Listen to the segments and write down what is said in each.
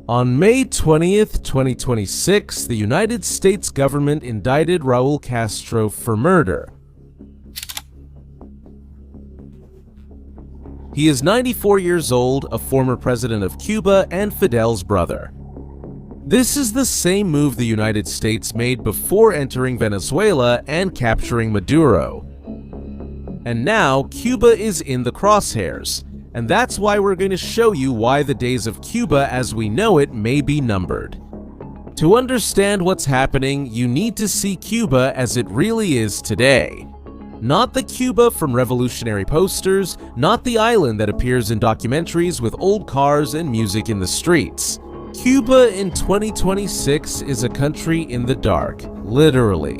On May 20th, 2026, the United States government indicted Raul Castro for murder. He is 94 years old, a former president of Cuba and Fidel's brother. This is the same move the United States made before entering Venezuela and capturing Maduro. And now, Cuba is in the crosshairs. And that's why we're going to show you why the days of Cuba as we know it may be numbered. To understand what's happening, you need to see Cuba as it really is today. Not the Cuba from revolutionary posters, not the island that appears in documentaries with old cars and music in the streets. Cuba in 2026 is a country in the dark, literally.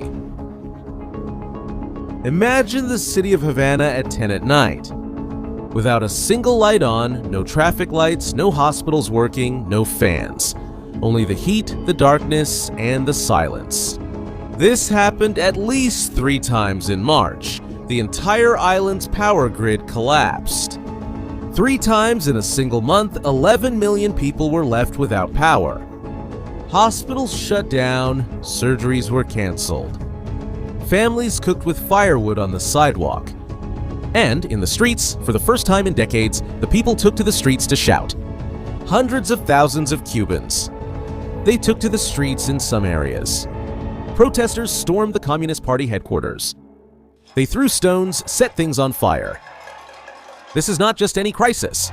Imagine the city of Havana at 10 at night. Without a single light on, no traffic lights, no hospitals working, no fans. Only the heat, the darkness, and the silence. This happened at least 3 times in March. The entire island's power grid collapsed. 3 times in a single month, 11 million people were left without power. Hospitals shut down, surgeries were canceled. Families cooked with firewood on the sidewalk. And in the streets, for the first time in decades, the people took to the streets to shout. Hundreds of thousands of Cubans. They took to the streets in some areas. Protesters stormed the Communist Party headquarters. They threw stones, set things on fire. This is not just any crisis.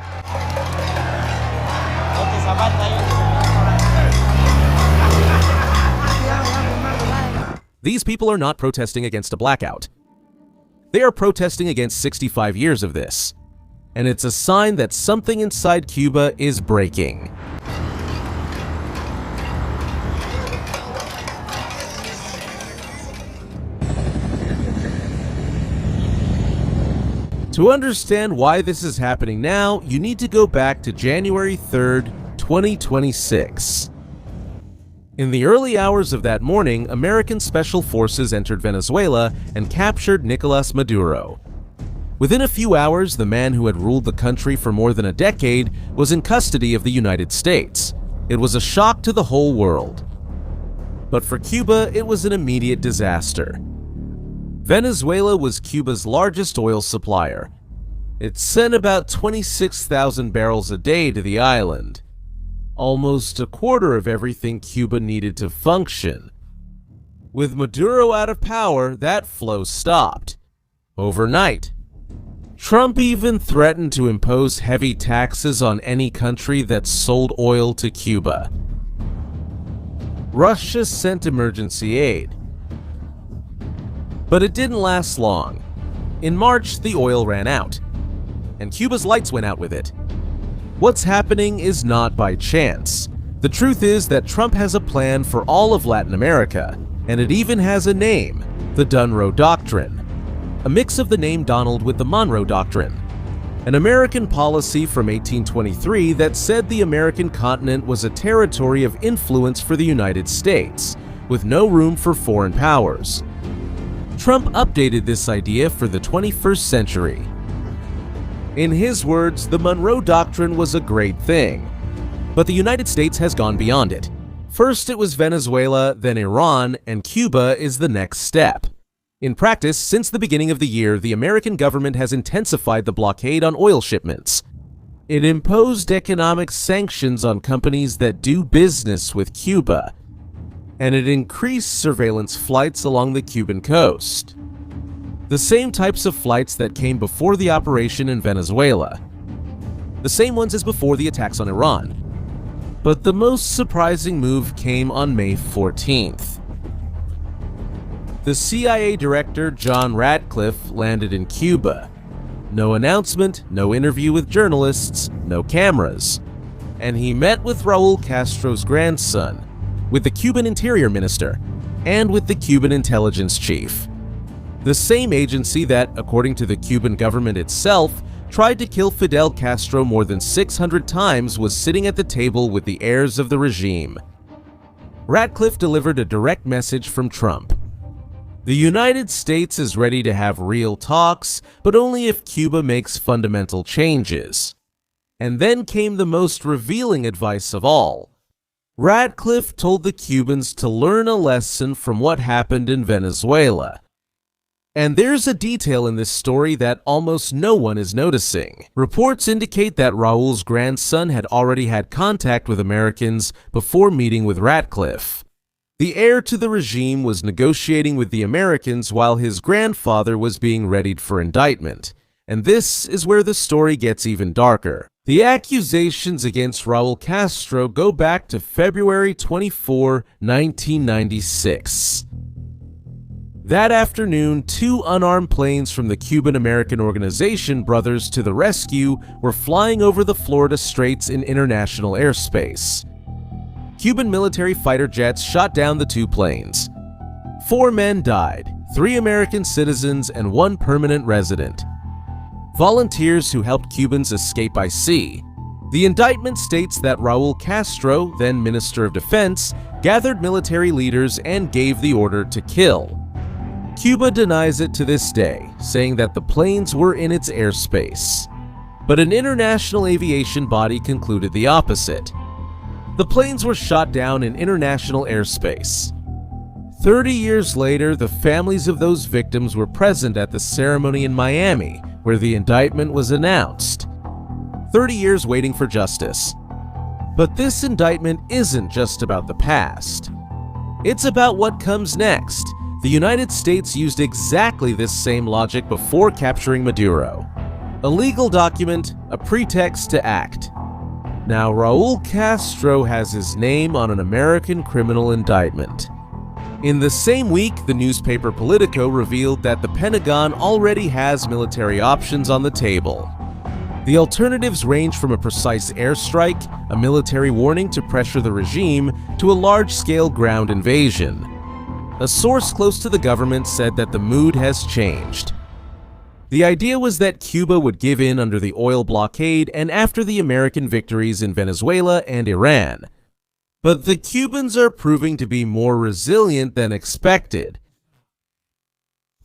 These people are not protesting against a blackout. They are protesting against 65 years of this. And it's a sign that something inside Cuba is breaking. To understand why this is happening now, you need to go back to January 3rd, 2026. In the early hours of that morning, American special forces entered Venezuela and captured Nicolas Maduro. Within a few hours, the man who had ruled the country for more than a decade was in custody of the United States. It was a shock to the whole world. But for Cuba, it was an immediate disaster. Venezuela was Cuba's largest oil supplier. It sent about 26,000 barrels a day to the island. Almost a quarter of everything Cuba needed to function. With Maduro out of power, that flow stopped. Overnight. Trump even threatened to impose heavy taxes on any country that sold oil to Cuba. Russia sent emergency aid. But it didn't last long. In March, the oil ran out. And Cuba's lights went out with it. What's happening is not by chance. The truth is that Trump has a plan for all of Latin America, and it even has a name, the Dunrow Doctrine. A mix of the name Donald with the Monroe Doctrine. An American policy from 1823 that said the American continent was a territory of influence for the United States, with no room for foreign powers. Trump updated this idea for the 21st century. In his words, the Monroe Doctrine was a great thing. But the United States has gone beyond it. First it was Venezuela, then Iran, and Cuba is the next step. In practice, since the beginning of the year, the American government has intensified the blockade on oil shipments. It imposed economic sanctions on companies that do business with Cuba. And it increased surveillance flights along the Cuban coast. The same types of flights that came before the operation in Venezuela. The same ones as before the attacks on Iran. But the most surprising move came on May 14th. The CIA director John Ratcliffe landed in Cuba. No announcement, no interview with journalists, no cameras. And he met with Raul Castro's grandson, with the Cuban Interior Minister, and with the Cuban intelligence chief. The same agency that, according to the Cuban government itself, tried to kill Fidel Castro more than 600 times was sitting at the table with the heirs of the regime. Ratcliffe delivered a direct message from Trump. The United States is ready to have real talks, but only if Cuba makes fundamental changes. And then came the most revealing advice of all. Radcliffe told the Cubans to learn a lesson from what happened in Venezuela. And there's a detail in this story that almost no one is noticing. Reports indicate that Raul's grandson had already had contact with Americans before meeting with Radcliffe. The heir to the regime was negotiating with the Americans while his grandfather was being readied for indictment. And this is where the story gets even darker. The accusations against Raul Castro go back to February 24, 1996. That afternoon, 2 unarmed planes from the Cuban-American organization Brothers to the Rescue were flying over the Florida Straits in international airspace. Cuban military fighter jets shot down the 2 planes. 4 men died, 3 American citizens and 1 permanent resident. Volunteers who helped Cubans escape by sea. The indictment states that Raul Castro, then Minister of Defense, gathered military leaders and gave the order to kill. Cuba denies it to this day, saying that the planes were in its airspace. But an international aviation body concluded the opposite. The planes were shot down in international airspace. 30 years later, the families of those victims were present at the ceremony in Miami, where the indictment was announced. 30 years waiting for justice. But this indictment isn't just about the past. It's about what comes next. The United States used exactly this same logic before capturing Maduro. A legal document, a pretext to act. Now, Raul Castro has his name on an American criminal indictment. In the same week, the newspaper Politico revealed that the Pentagon already has military options on the table. The alternatives range from a precise airstrike, a military warning to pressure the regime, to a large-scale ground invasion. A source close to the government said that the mood has changed. The idea was that Cuba would give in under the oil blockade and after the American victories in Venezuela and Iran. But the Cubans are proving to be more resilient than expected.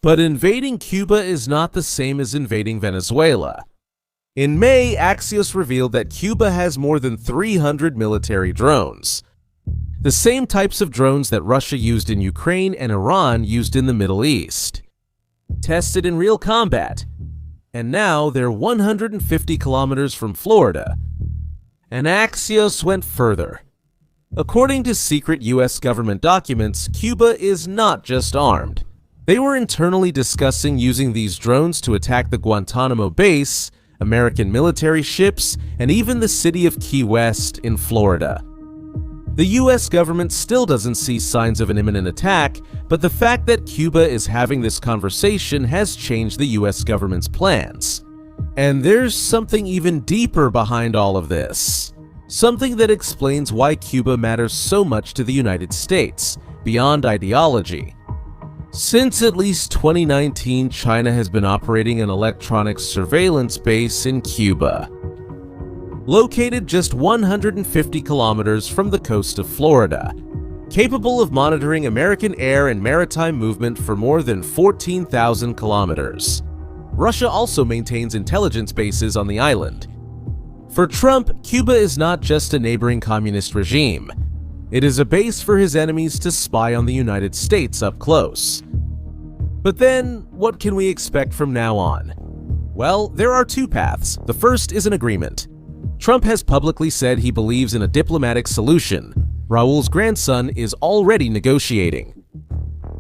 But invading Cuba is not the same as invading Venezuela. In May, Axios revealed that Cuba has more than 300 military drones. The same types of drones that Russia used in Ukraine and Iran used in the Middle East. Tested in real combat. And now they're 150 kilometers from Florida. And Axios went further. According to secret US government documents, Cuba is not just armed. They were internally discussing using these drones to attack the Guantanamo base, American military ships, and even the city of Key West in Florida. The US government still doesn't see signs of an imminent attack, but the fact that Cuba is having this conversation has changed the US government's plans. And there's something even deeper behind all of this. Something that explains why Cuba matters so much to the United States, beyond ideology. Since at least 2019, China has been operating an electronic surveillance base in Cuba, located just 150 kilometers from the coast of Florida, capable of monitoring American air and maritime movement for more than 14,000 kilometers. Russia also maintains intelligence bases on the island. For Trump, Cuba is not just a neighboring communist regime. It is a base for his enemies to spy on the United States up close. But then, what can we expect from now on? Well, there are 2 paths. The first is an agreement. Trump has publicly said he believes in a diplomatic solution. Raul's grandson is already negotiating.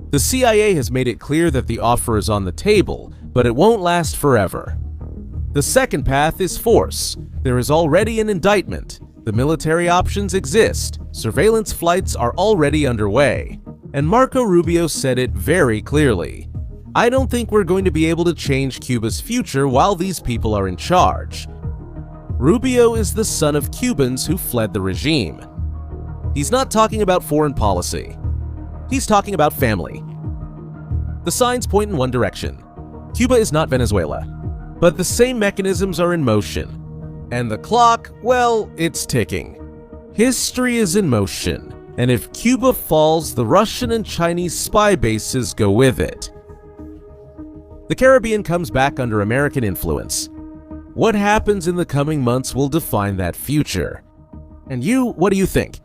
The CIA has made it clear that the offer is on the table, but it won't last forever. The second path is force. There is already an indictment. The military options exist. Surveillance flights are already underway. And Marco Rubio said it very clearly. I don't think we're going to be able to change Cuba's future while these people are in charge. Rubio is the son of Cubans who fled the regime. He's not talking about foreign policy. He's talking about family. The signs point in one direction. Cuba is not Venezuela. But the same mechanisms are in motion. And the clock, well, it's ticking. History is in motion. And if Cuba falls, the Russian and Chinese spy bases go with it. The Caribbean comes back under American influence. What happens in the coming months will define that future. And you, what do you think?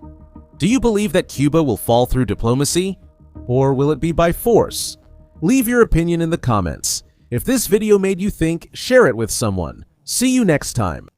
Do you believe that Cuba will fall through diplomacy? Or will it be by force? Leave your opinion in the comments. If this video made you think, share it with someone. See you next time.